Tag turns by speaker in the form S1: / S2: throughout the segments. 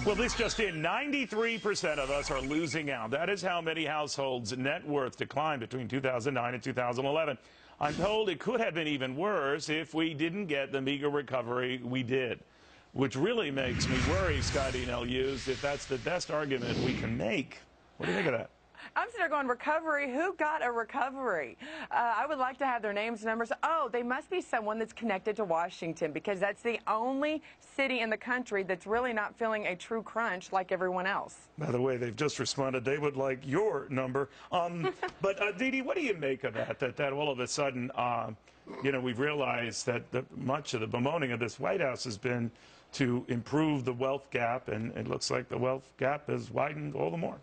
S1: Well, this just in, 93% of us are losing out. That is how many households' net worth declined between 2009 and 2011. I'm told it could have been even worse if we didn't get the meager recovery we did, which really makes me worry, Scottie and Hughes, if that's the best argument we can make. What do you think of that?
S2: I'm sitting there going, recovery? Who got a recovery? I would like to have their names and numbers. Oh, they must be someone that's connected to Washington, because that's the only city in the country that's really not feeling a true crunch like everyone else.
S1: By the way, they've just responded they would like your number. But, Dee, what do you make of that? That all of a sudden, you know, we've realized that much of the bemoaning of this White House has been to improve the wealth gap, and it looks like the wealth gap has widened all the more.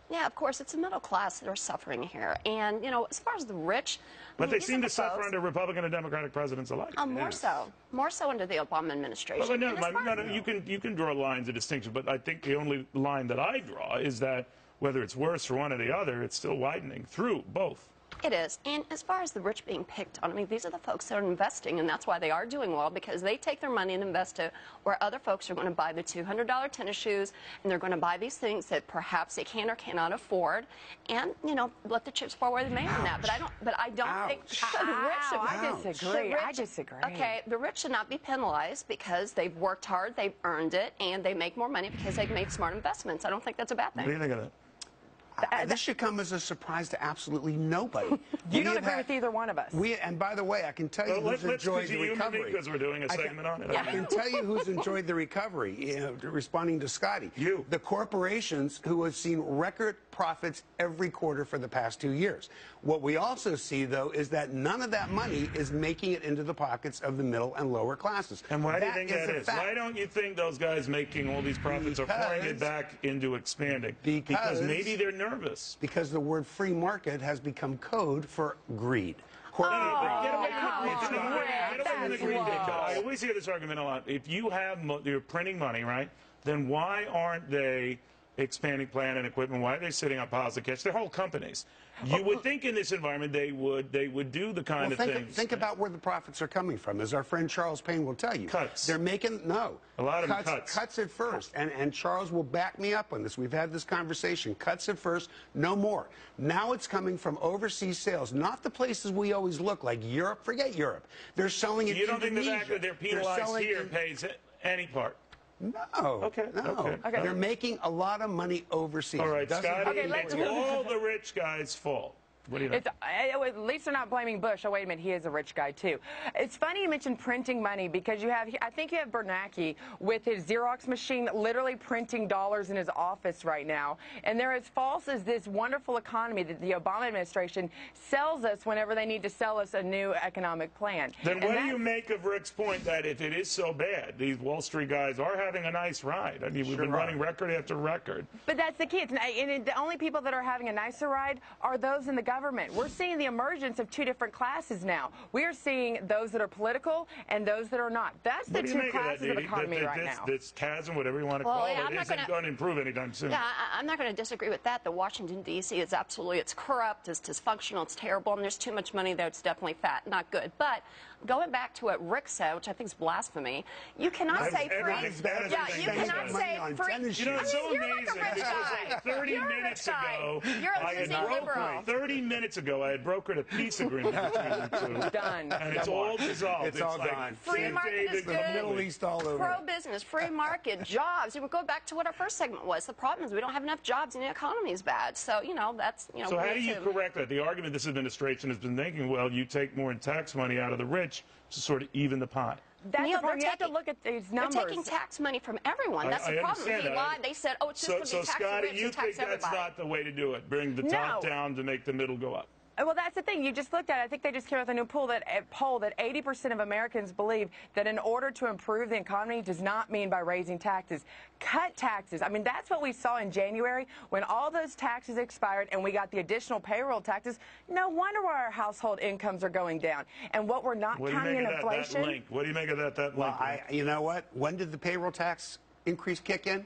S3: Yeah, of course, it's the middle class that are suffering here. And, you know, as far as the rich...
S1: But they seem to suffer under Republican and Democratic presidents alike.
S3: More so. More so under the Obama administration.
S1: Well, no, you can draw lines of distinction, but I think the only line that I draw is that whether it's worse for one or the other, it's still widening through both.
S3: It is. And as far as the rich being picked on, I mean, these are the folks that are investing, and that's why they are doing well, because they take their money and invest it where other folks are going to buy the $200 tennis shoes, and they're going to buy these things that perhaps they can or cannot afford, and, you know, let the chips fall where they may on that. But I don't think the rich
S2: I disagree.
S3: Okay, the rich should not be penalized because they've worked hard, they've earned it, and they make more money because they've made smart investments. I don't think that's a bad thing.
S1: What do you think of that?
S4: This should come as a surprise to absolutely nobody.
S2: You don't agree with either one of us.
S4: And by the way, I can tell you who's enjoyed the recovery.
S1: Because we're doing a segment on it.
S4: I can tell you who's enjoyed the recovery, you know, responding to Scottie.
S1: You.
S4: The corporations who have seen record profits every quarter for the past 2 years. What we also see, though, is that none of that money is making it into the pockets of the middle and lower classes.
S1: And why do you think that is? Why don't you think those guys making all these profits are pouring it back into expanding? Because maybe they're nervous.
S4: Because the word free market has become code for greed.
S1: Get away from the greed. I always hear this argument a lot. If you have, you're printing money, right, then why aren't they expanding plant and equipment? Why are they sitting on piles of cash? They're whole companies. You would think in this environment they would do the kind of things.
S4: Think about where the profits are coming from, as our friend Charles Payne will tell you.
S1: Cuts.
S4: They're making, a lot of cuts. Cuts at first, and Charles will back me up on this. We've had this conversation. Cuts at first, no more. Now it's coming from overseas sales, not the places we always look, like Europe. Forget Europe. They're selling in Indonesia.
S1: You don't think the fact that they're penalized here pays any part?
S4: No.
S1: Okay.
S4: They're making a lot of money overseas.
S1: All right, Scottie, it's all the rich guys' fault. What do you think?
S2: At least they're not blaming Bush. Oh, wait a minute, he is a rich guy, too. It's funny you mentioned printing money, because you have, I think you have Bernanke with his Xerox machine literally printing dollars in his office right now. And they're as false as this wonderful economy that the Obama administration sells us whenever they need to sell us a new economic plan.
S1: Then what do you make of Rick's point that if it is so bad, these Wall Street guys are having a nice ride? I mean, we've been running record after record.
S2: But that's the key. And the only people that are having a nicer ride are those in the government. We're seeing the emergence of two different classes now. We are seeing those that are political and those that are not. That's the two classes of economy right now.
S1: This chasm, whatever you want to call it, isn't going to improve anytime soon.
S3: Yeah, I'm not going to disagree with that. The Washington, D.C. is absolutely, it's corrupt, it's dysfunctional, it's terrible, and there's too much money there. It's definitely fat, not good. But going back to what Rick said, which I think is blasphemy, you cannot say free.
S1: Yeah,
S3: you cannot say free.
S1: You know, it's so amazing because 30 minutes ago,
S3: I had
S1: 30 minutes ago, I had brokered a peace agreement between the two.
S2: Done.
S1: And it's all dissolved.
S4: It's all gone.
S3: Free market is good.
S4: The Middle East all over.
S3: Pro-business, free market, jobs. We go back to what our first segment was. The problem is we don't have enough jobs and the economy is bad. So, you know, that's, you know.
S1: So how do you correct that? The argument this administration has been making, well, you take more in tax money out of the rich to sort of even the pot.
S2: That's the problem. You have to look at these numbers.
S3: They're taking tax money from everyone. That's the problem. They lied. They said, oh, it's just going to be tax the rich and tax everybody. So, Scottie, you think that's not the way to do it? Bring the top down to make the middle go up?
S2: Well, that's the thing. You just looked at it. I think they just came out with a new poll that 80% of Americans believe that in order to improve the economy does not mean by raising taxes. Cut taxes. I mean, that's what we saw in January when all those taxes expired and we got the additional payroll taxes. No wonder why our household incomes are going down. And what we're not counting in inflation.
S1: What do you make of that link?
S4: Well, you know what? When did the payroll tax increase kick in?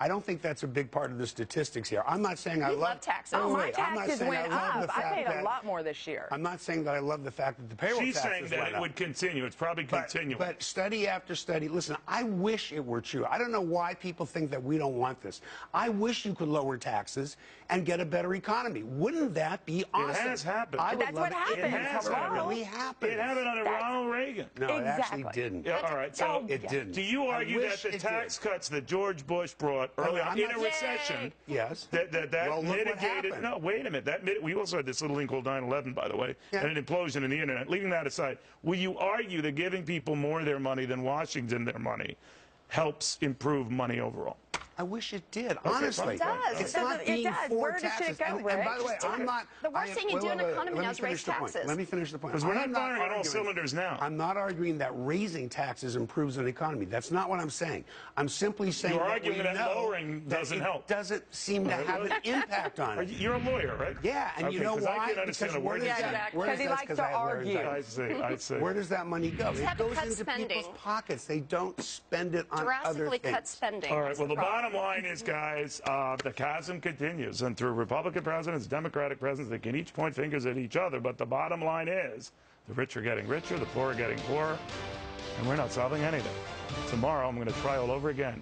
S4: I don't think that's a big part of the statistics here. I'm not saying I
S3: love taxes.
S2: Oh, my
S4: I'm not
S2: taxes
S4: saying
S2: went
S4: I love
S2: up.
S4: the
S2: I
S4: fact
S2: paid
S4: that,
S2: a lot more this year.
S4: I'm not saying that I love the fact that the payroll
S1: She's
S4: taxes
S1: saying that
S4: went
S1: it
S4: up.
S1: would continue. It's probably continuing.
S4: But study after study, listen, I wish it were true. I don't know why people think that we don't want this. I wish you could lower taxes and get a better economy. Wouldn't that be awesome?
S1: It has happened.
S4: I would
S2: That's
S4: love
S2: what happened.
S4: It has
S2: Hello?
S4: really happened.
S1: It happened under Ronald Reagan.
S4: No, it actually
S2: Exactly.
S4: didn't.
S1: Yeah, all right. So
S4: It didn't.
S1: do you argue
S4: I
S1: that
S4: wish
S1: the
S4: it
S1: tax
S4: did.
S1: cuts that George Bush brought early on in a recession,
S4: Yes.
S1: that
S4: Well, look what
S1: mitigated?
S4: happened.
S1: No, wait a minute. We also had this little thing called 9/11, by the way,
S4: Yeah.
S1: and an implosion in the internet. Leaving that aside, will you argue that giving people more of their money than Washington their money helps improve money overall?
S4: I wish it did, honestly.
S3: It does.
S4: It's
S3: It
S4: not
S2: does.
S4: being
S2: It does.
S4: for
S2: Where does it
S4: taxes.
S2: go,
S4: And
S2: Rick?
S4: by the way, I'm not...
S3: The worst thing you do in an economy now is raise taxes.
S4: Let me finish the point.
S1: Because we're
S4: I am
S1: not firing on all
S4: arguing-
S1: cylinders now.
S4: I'm not arguing that raising taxes improves an economy. That's not what I'm saying. I'm simply saying
S1: You're
S4: that
S1: arguing
S4: we
S1: that
S4: know
S1: lowering
S4: that
S1: doesn't
S4: it
S1: help.
S4: doesn't seem to have an impact on it.
S1: You're a lawyer, right?
S4: Yeah, and
S1: okay,
S4: you know
S1: 'cause
S4: why?
S1: I can't understand
S4: Because
S1: a word
S4: where
S1: you're
S4: does
S1: saying.
S4: that-
S2: Because he likes to argue.
S1: I see.
S4: Where does that money go? It
S3: have to
S4: goes
S3: cut
S4: into
S3: spending.
S4: people's pockets. They don't spend it on other
S3: Drastically
S4: things.
S3: cut spending.
S1: All right.
S3: That's
S1: Well, the
S3: problem.
S1: bottom line is, guys, the chasm continues, and through Republican presidents, Democratic presidents, they can each point fingers at each other. But the bottom line is, the rich are getting richer, the poor are getting poorer, and we're not solving anything. Tomorrow, I'm going to try all over again.